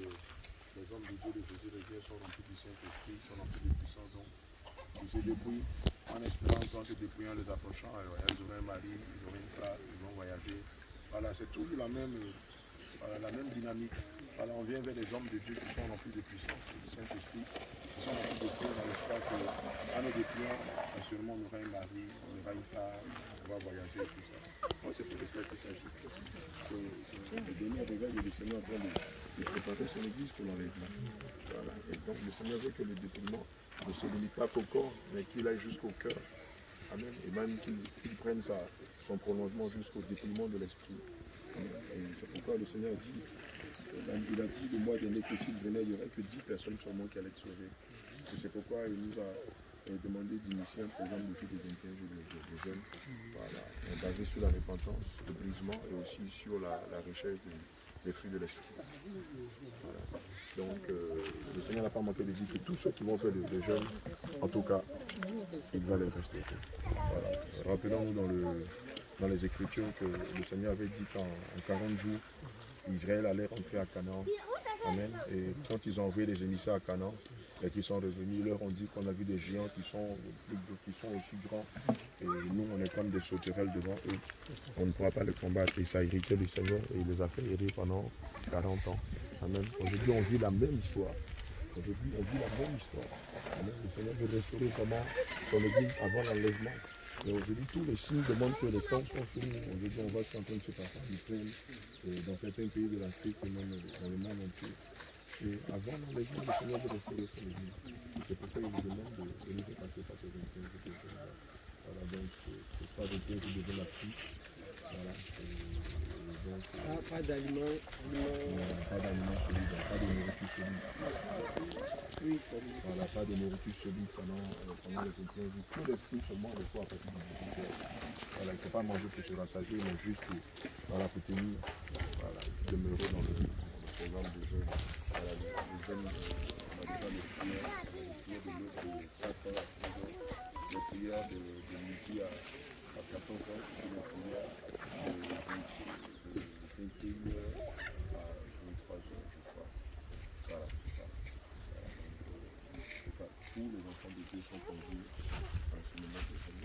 que les hommes de Dieu de Jésus de Dieu sont remplis du Saint-Esprit, sont remplis de puissance, donc ils se débrouillent en espérant qu'en se débrouillant, les approchant, ils auront un mari, ils auront une femme, ils vont voyager. Voilà, c'est toujours la même dynamique. Voilà, on vient vers des hommes de Dieu qui sont remplis de puissance, du Saint-Esprit, qui sont remplis de foi dans l'espoir qu'en nous dépouillant, assurément on aura un mari, on aura une femme, on va voyager et tout ça. Moi, c'est pour ça qu'il s'agit. Le dernier réveil du Seigneur en train de préparer son église pour l'enlèvement. Voilà. Et donc le Seigneur veut que le dépouillement ne se limite pas qu'au corps, mais qu'il aille jusqu'au cœur. Amen. Et même qu'il prenne son prolongement jusqu'au dépouillement de l'esprit. Et c'est pourquoi le Seigneur dit, il a dit le mois dernier que s'il venait, il n'y aurait que 10 personnes seulement qui allaient être sauvées. Et c'est pourquoi il nous a demandé d'initier un programme de jour de 21 jours de jeunes, voilà, basé sur la repentance, le brisement et aussi sur la recherche des fruits de l'esprit. Voilà. Donc le Seigneur n'a pas manqué de dire que tous ceux qui vont faire des jeûnes, en tout cas, il va les restaurer. Voilà. Rappelons-nous dans les Écritures que le Seigneur avait dit qu'en 40 jours, Israël allait rentrer à Canaan. Amen. Et quand ils ont envoyé les émissaires à Canaan et qu'ils sont revenus, ils leur ont dit qu'on a vu des géants qui sont aussi grands. Et nous, on est comme des sauterelles devant eux. On ne pourra pas les combattre. Et ça a irrité le Seigneur et il les a fait errer pendant 40 ans. Amen. Aujourd'hui, on vit la même histoire. Aujourd'hui, on vit la même histoire. Amen. Le Seigneur veut restaurer comment son église avant l'enlèvement. Et aujourd'hui, tous les signes demandent que les temps sont finis. Aujourd'hui, on voit ce qui est en train de se passer en Ukraine, dans certains pays de l'Afrique et même dans le monde entier. Et avant l'enlèvement, le Seigneur veut restaurer son église. C'est pourquoi il nous demande de nous faire passer par ces 21 jours. Voilà, donc c'est ça, 21 jours de jeûne actif. Voilà. Pas d'aliments. Pas d'aliments solides, pas de nourriture solide. Voilà, pas de nourriture solide pendant les 21 jours. Tous les fruits seulement des fois à partir du 18 heures. Voilà, il ne faut pas manger pour se rassasier, mais juste pour tenir, voilà, demeurer dans le programme de jeûne. Voilà, le jeûne, on a déjà les prières de 4 heures à 6 heures, les prières de midi à 14 heures, et les prières de 21 heures à 23 heures, je crois. Voilà, c'est ça. Tous les enfants de Dieu sont conduits à ce moment de jeûne.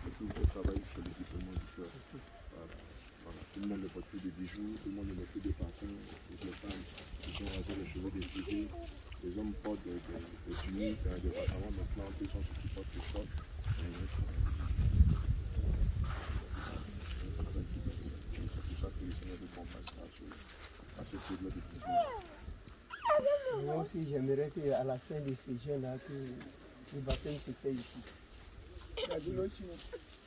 Et tout ce travail, c'est le déploiement du cœur. Voilà. Tout le monde ne porte plus de bijoux, tout le monde ne met plus de parfums. Les femmes qui sont rasées les cheveux défrisés. Les hommes portent des tuniques, des vêtements. Maintenant, ils sont ceux qui portent des shorts. C'est pour ça que le Seigneur veut qu'on passe à cette période de brisement. Moi aussi, j'aimerais qu'à la fin de ces jeunes-là, que le baptême se fait ici. Il y a de l'eau ici.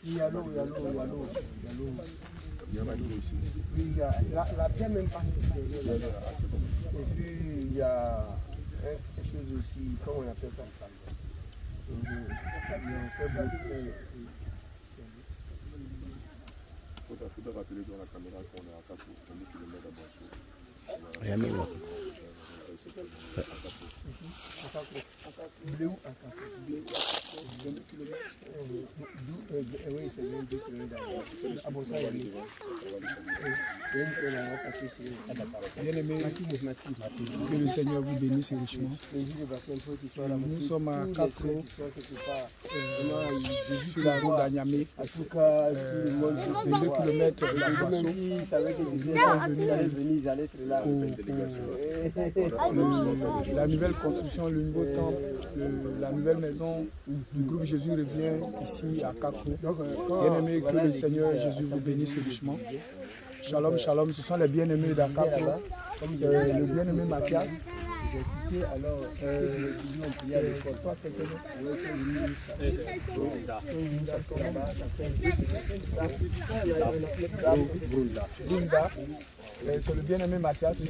Il y a l'eau. Il y en a l'eau ici. Oui, il y a la pierre même pas. Et puis, il y a quelque chose aussi, comment on appelle ça? Il faut rappeler dans la caméra qu'on est à 4 km à Banso. Rien de là. Bleu à 22 km. Oui, c'est 22 km. À Bossa, il y a Bien-aimé, que le Seigneur vous bénisse richement. Nous sommes à 4 sur la route d'Agnamé, en tout cas, tout le monde 22 km de la Boisseau, ils savaient que les gens ils allaient être là. la nouvelle construction, le nouveau temple, la nouvelle maison du groupe Jésus revient ici à Caco. Bien-aimé, que le Seigneur Jésus vous bénisse richement. Shalom, shalom, ce sont les bien-aimés d'Akapo, le bien-aimé Mathias. Alors, on priait à l'école. Toi, Brunda. C'est le bien-aimé Mathias. On ne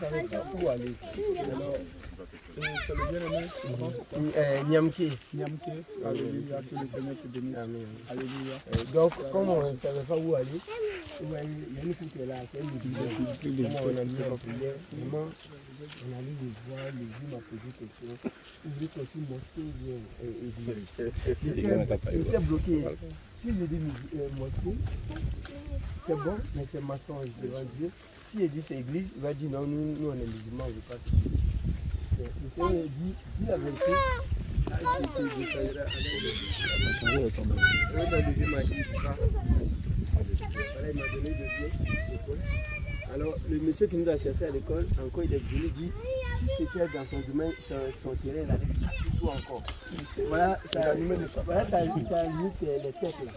savait pas où aller. C'est le bien-aimé Niamké. Niamké. Alléluia, que le Seigneur te bénisse. Alléluia. Donc, comme on ne savait pas où aller, il y a une fille qui est là, qui a une comme on a mis en prière, vraiment, on a mis les voix, les vies m'a posé question. Il dit que si mosquée vient église. Il était bloqué. Si je dis mosquée, c'est bon, mais c'est mensonge devant Dieu. Si il dit c'est église, il va dire non, nous on est musulmans, on ne veut pas ça. Le Seigneur dit la vérité. Alors, le monsieur qui nous a cherché à l'école, encore il est venu dire si c'était dans son domaine, son terrain, il allait casser tout encore. Voilà, ça a limité les têtes là.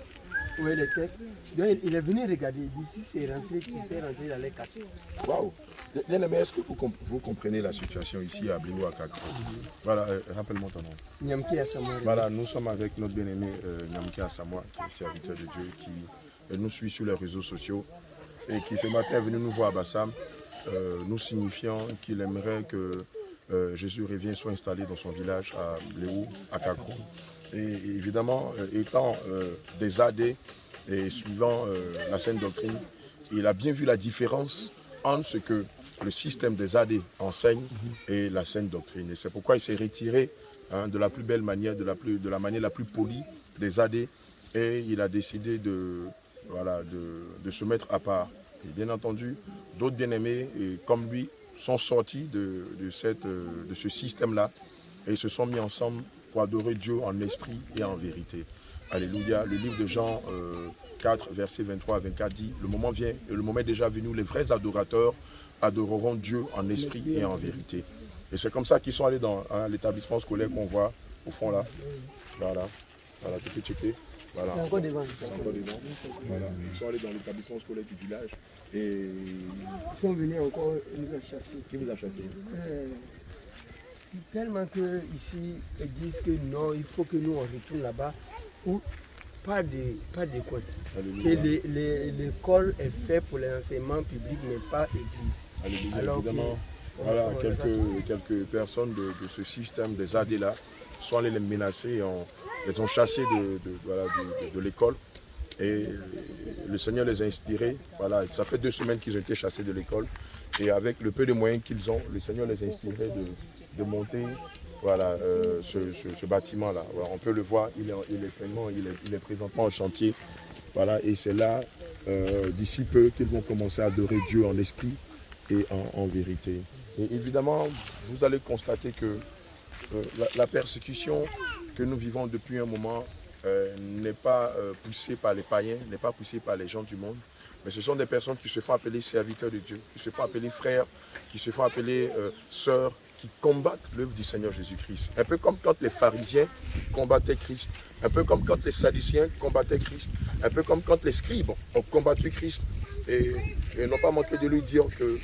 Oui, les têtes. Donc, il est venu regarder, il dit si c'est rentré, il allait casser. Waouh! Bien aimé, est-ce que vous comprenez la situation ici à Blingo à Kakro? Voilà, rappelle-moi ton nom. Nyamki Asamoah. Voilà, nous sommes avec notre bien-aimé Nyamki Asamoah, qui est serviteur de Dieu, qui nous suit sur les réseaux sociaux et qui ce matin est venu nous voir à Bassam, nous signifiant qu'il aimerait que Jésus revienne soit installé dans son village à Bléou, à Kakro. Et évidemment, étant des AD et suivant la sainte doctrine, il a bien vu la différence entre ce que le système des AD enseigne et la sainte doctrine. Et c'est pourquoi il s'est retiré de la plus belle manière, de la manière la plus polie des AD, et il a décidé de se mettre à part. Et bien entendu, d'autres bien-aimés comme lui sont sortis de ce système-là et se sont mis ensemble pour adorer Dieu en esprit et en vérité. Alléluia. Le livre de Jean 4, versets 23 à 24 dit, le moment vient, et le moment est déjà venu, les vrais adorateurs adoreront Dieu en esprit et en vérité. Et c'est comme ça qu'ils sont allés dans l'établissement scolaire qu'on voit au fond là. Voilà, tu peux checker. Voilà. Encore devant. Voilà. Ils sont allés dans l'établissement scolaire du village et Ils sont venus encore nous a chassés. Qui vous a chassé? Tellement que ici ils disent que non, il faut que nous on retourne là-bas où pas d'école. Que l'école est faite pour l'enseignement public mais pas église. Alléluia. Alors évidemment, voilà, quelques personnes de ce système des AD là sont allées les menacer, les ont chassés de l'école. Et le Seigneur les a inspirés. Voilà, ça fait 2 semaines qu'ils ont été chassés de l'école. Et avec le peu de moyens qu'ils ont, le Seigneur les a inspirés de monter ce bâtiment-là. Voilà, on peut le voir, il est présentement en chantier. Voilà, et c'est là, d'ici peu, qu'ils vont commencer à adorer Dieu en esprit et en vérité. Et évidemment, vous allez constater que la persécution que nous vivons depuis un moment n'est pas poussée par les païens, n'est pas poussée par les gens du monde, mais ce sont des personnes qui se font appeler serviteurs de Dieu, qui se font appeler frères, qui se font appeler sœurs, qui combattent l'œuvre du Seigneur Jésus-Christ. Un peu comme quand les pharisiens combattaient Christ, un peu comme quand les sadduciens combattaient Christ, un peu comme quand les scribes ont combattu Christ et n'ont pas manqué de lui dire que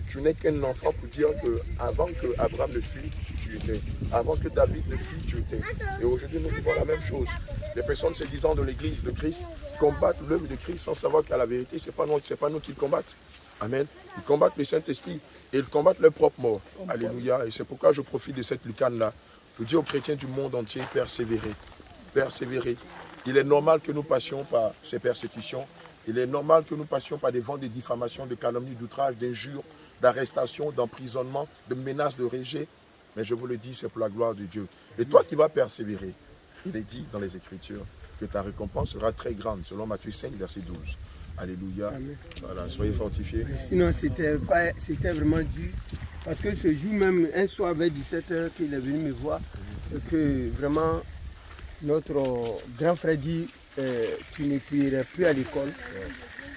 tu n'es qu'un enfant pour dire qu'avant que Abraham ne fût, tu étais. Avant que David ne fût, tu étais. Et aujourd'hui, nous vivons la même chose. Les personnes se disant de l'église de Christ combattent l'œuvre de Christ sans savoir qu'à la vérité, ce n'est pas nous qui le combattent. Amen. Ils combattent le Saint-Esprit et ils combattent leur propre mort. Alléluia. Et c'est pourquoi je profite de cette lucane-là pour dire aux chrétiens du monde entier, persévérer. Persévérer. Il est normal que nous passions par ces persécutions. Il est normal que nous passions par des vents de diffamation, de calomnie, d'outrage, d'injures, d'arrestation, d'emprisonnement, de menaces, de rejet. Mais je vous le dis, c'est pour la gloire de Dieu. Et toi qui vas persévérer, il est dit dans les Écritures que ta récompense sera très grande, selon Matthieu 5, verset 12. Alléluia. Amen. Voilà, soyez fortifiés. Sinon, c'était vraiment dur. Parce que ce jour même, un soir vers 17h, qu'il est venu me voir, que vraiment, notre grand frère dit tu ne prierais plus à l'école.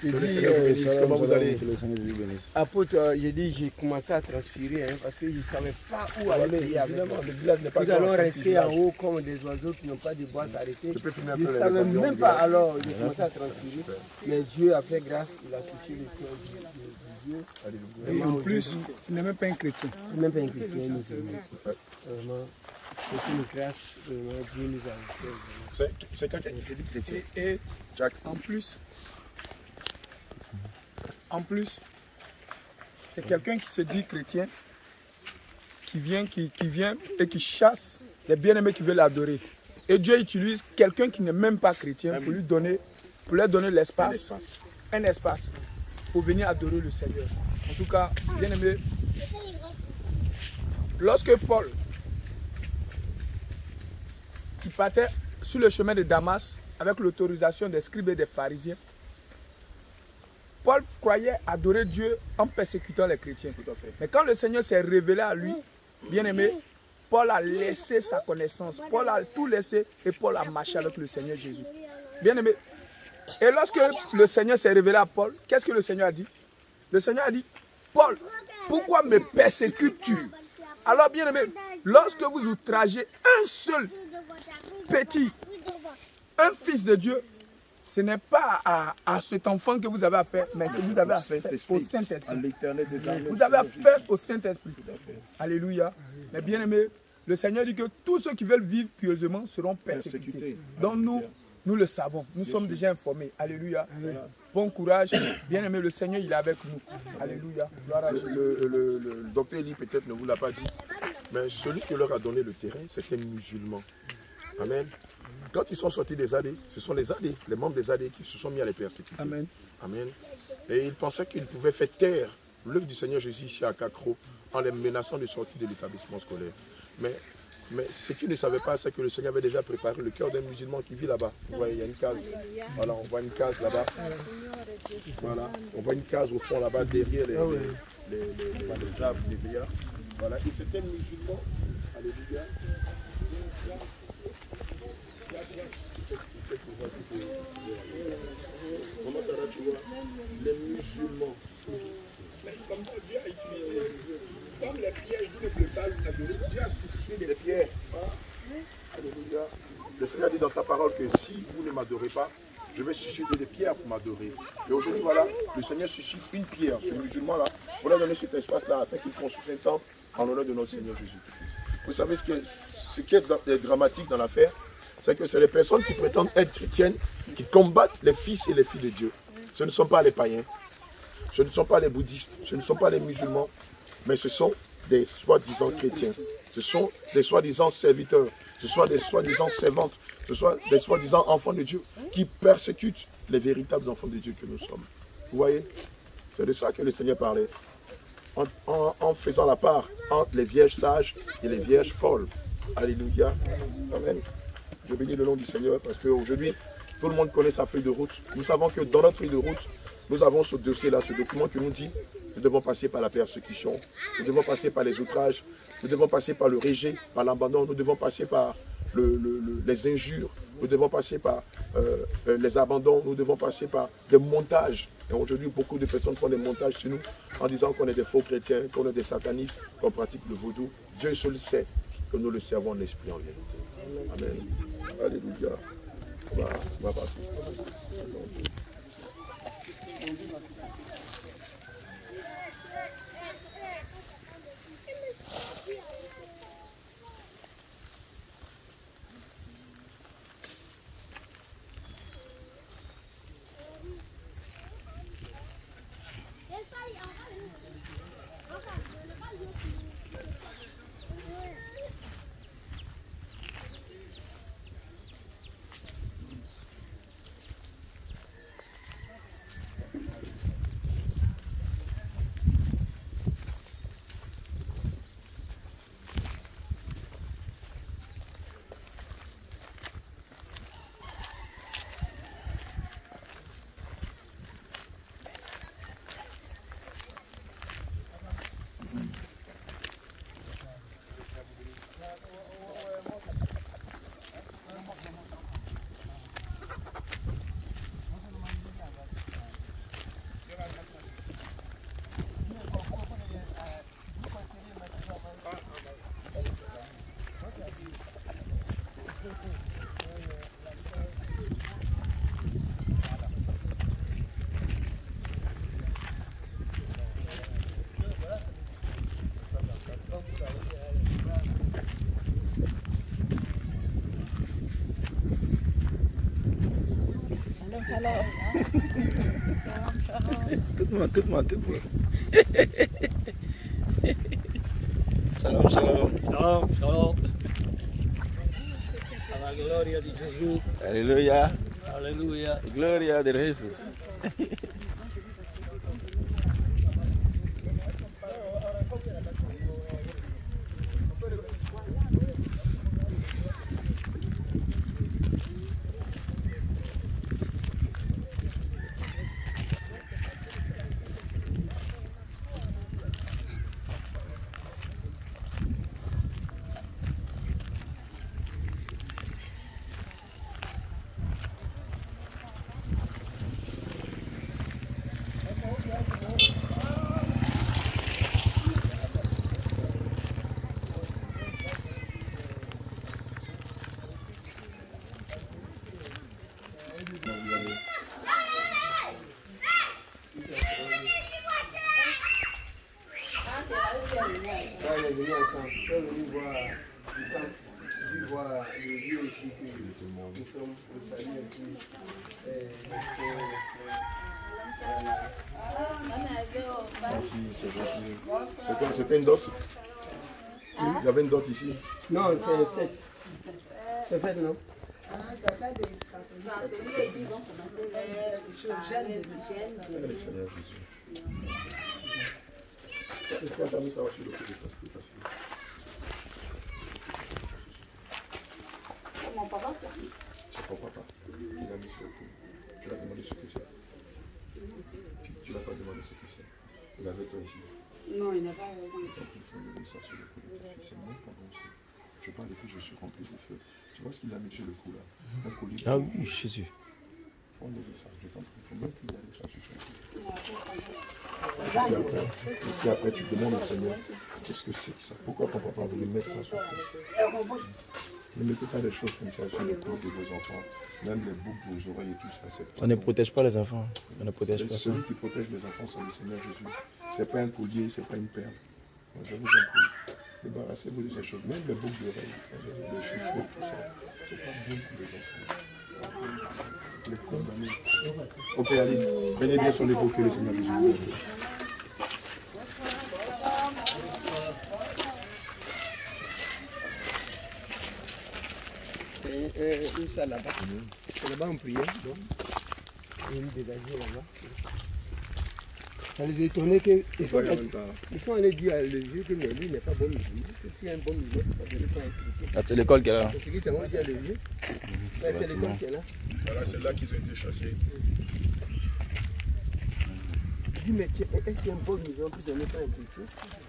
J'ai dit, comment vous allez? Apôtre, j'ai dit, j'ai commencé à transpirer parce que je ne savais pas où aller prier avec moi. Nous allons rester en haut comme des oiseaux qui n'ont pas de bois s'arrêter. Je ne savais même pas, alors j'ai commencé à transpirer. Mais Dieu a fait grâce, il a touché le cœur de Dieu. Et en plus, tu n'es même pas un chrétien. Même pas un chrétien, nous sommes vraiment. C'est une grâce, vraiment, Dieu nous a fait. C'est quelqu'un qui s'est dit chrétien. Et Jack. En plus, c'est quelqu'un qui se dit chrétien, qui vient et qui chasse les bien-aimés qui veulent l'adorer. Et Dieu utilise quelqu'un qui n'est même pas chrétien pour leur donner l'espace, un espace pour venir adorer le Seigneur. En tout cas, bien-aimés, lorsque Paul, qui partait sur le chemin de Damas avec l'autorisation des scribes et des pharisiens, Paul croyait adorer Dieu en persécutant les chrétiens. Tout à fait. Mais quand le Seigneur s'est révélé à lui, bien aimé, Paul a laissé sa connaissance. Paul a tout laissé et Paul a marché avec le Seigneur Jésus. Bien aimé. Et lorsque le Seigneur s'est révélé à Paul, qu'est-ce que le Seigneur a dit? Le Seigneur a dit, Paul, pourquoi me persécutes-tu? Alors bien aimé, lorsque vous outragez un seul petit, un fils de Dieu, ce n'est pas à cet enfant que vous avez affaire, mais c'est vous avez affaire au Saint-Esprit. Vous avez affaire au Saint-Esprit. Alléluia. Mais bien aimé, le Seigneur dit que tous ceux qui veulent vivre pieusement seront persécutés. Donc nous le savons, nous sommes déjà informés. Alléluia. Bon courage. Bien aimé, le Seigneur, il est avec nous. Alléluia. Gloire à Dieu. Le docteur Eli peut-être ne vous l'a pas dit, mais celui qui leur a donné le terrain, c'était un musulman. Amen. Quand ils sont sortis des AD, ce sont les AD, les membres des AD qui se sont mis à les persécuter. Amen. Amen. Et ils pensaient qu'ils pouvaient faire taire l'œuvre du Seigneur Jésus ici à Kakro en les menaçant de sortir de l'établissement scolaire. Mais ce qu'ils ne savaient pas, c'est que le Seigneur avait déjà préparé le cœur d'un musulman qui vit là-bas. Vous voyez, il y a une case. Voilà, on voit une case là-bas. Voilà, on voit une case au fond là-bas, derrière les arbres, les veillards. Voilà, et c'était un musulman. Alléluia. Comment ça va, tu vois? Les musulmans. Mais c'est comme ça que Dieu a utilisé. Comme les pierres, il ne peut pas adorer. Dieu a suscité des pierres. Alléluia. Le Seigneur dit dans sa parole que si vous ne m'adorez pas, je vais susciter des pierres pour m'adorer. Et aujourd'hui, voilà, le Seigneur suscite une pierre. Ce musulman-là, pour leur donner cet espace-là afin qu'il construise un temple en l'honneur de notre Seigneur Jésus-Christ. Vous savez ce qui est dramatique dans l'affaire, c'est que c'est les personnes qui prétendent être chrétiennes qui combattent les fils et les filles de Dieu. Ce ne sont pas les païens, ce ne sont pas les bouddhistes, ce ne sont pas les musulmans, mais ce sont des soi-disant chrétiens. Ce sont des soi-disant serviteurs, ce sont des soi-disant servantes, ce sont des soi-disant enfants de Dieu qui persécutent les véritables enfants de Dieu que nous sommes. Vous voyez? C'est de ça que le Seigneur parlait. En faisant la part entre les vierges sages et les vierges folles. Alléluia. Amen. Je bénis le nom du Seigneur parce qu'aujourd'hui, tout le monde connaît sa feuille de route. Nous savons que dans notre feuille de route, nous avons ce dossier-là, ce document qui nous dit nous devons passer par la persécution, nous devons passer par les outrages, nous devons passer par le rejet, par l'abandon, nous devons passer par les injures, nous devons passer par les abandons, nous devons passer par des montages. Et aujourd'hui, beaucoup de personnes font des montages sur nous en disant qu'on est des faux chrétiens, qu'on est des satanistes, qu'on pratique le vaudou. Dieu seul sait que nous le servons en esprit en vérité. Amen. Alléluia. On va partir. Shalom. Tout le monde. Shalom. Shalom. A la gloria de Jesús. Aleluya. Aleluya. Gloria de Jesús. Là, on est venus ensemble. On est venus voir du camp, puis voir le lieu ici que nous sommes. Nous saluons et puis Merci, c'est gentil. C'est quoi? C'était une dot? Il y avait une dot ici? non, c'est une fête. C'est fête, non? Le Seigneur Jésus. Pourquoi tu as mis ça sur le côté? Mon papa. C'est ton papa. Il a mis sur le côté. Tu l'as demandé ce que c'est? Tu l'as pas demandé ce que c'est? Il avait toi ici. Non, il n'a pas Donc il faut lever ça sur le cou de ta fille. C'est moi pendant aussi. Je parle de que je suis rempli de feu. Tu vois ce qu'il a mis sur le cou là? Un collier. Ah oui, Jésus. On lever ça. Je t'en prie. Il faut même qu'il y ait ça sur son cou. Et après, tu demandes au Seigneur, qu'est-ce que c'est que ça? Pourquoi ton papa voulait mettre ça sur le cou? Ne mettez pas des choses comme ça sur le cou de vos enfants. Même les boucles de vos oreilles et tout ça. On ne protège pas les enfants. On ne protège pas ça. Celui qui protège les enfants, c'est le Seigneur Jésus. Ce n'est pas un collier, ce n'est pas une perle. Donc, je vous en prie, débarrassez-vous de ces choses. Même les boucles d'oreilles, les chouchous, tout ça, ce n'est pas bon pour les enfants. Les condamnés. Ok, allez, venez bien sur les veaux que le Seigneur Jésus vous donne. Une salle là-bas. C'est là-bas on priait. Donc, et une dégagée là-bas. Ça les étonnait qu'ils sont allés dire à Lévi que mais lui n'est pas bon musulman. Que si un bon musulman, ça ne pas être chrétien. Ah, c'est l'école qui est là. C'est ce qu'ils sont dit à Lévi. C'est l'école qui est là. Voilà, c'est là qu'ils ont été chassés. Il dit mais est-ce qu'un bon musulman peut donner pas un chrétien?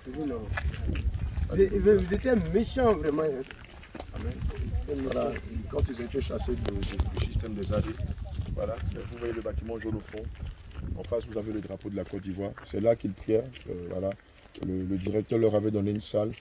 Je dis non. Vous étiez méchants vraiment. Amen. Voilà, quand ils ont été chassés du système des AD, voilà, vous voyez le bâtiment jaune au fond. En face, vous avez le drapeau de la Côte d'Ivoire. C'est là qu'ils prièrent. Voilà. Le directeur leur avait donné une salle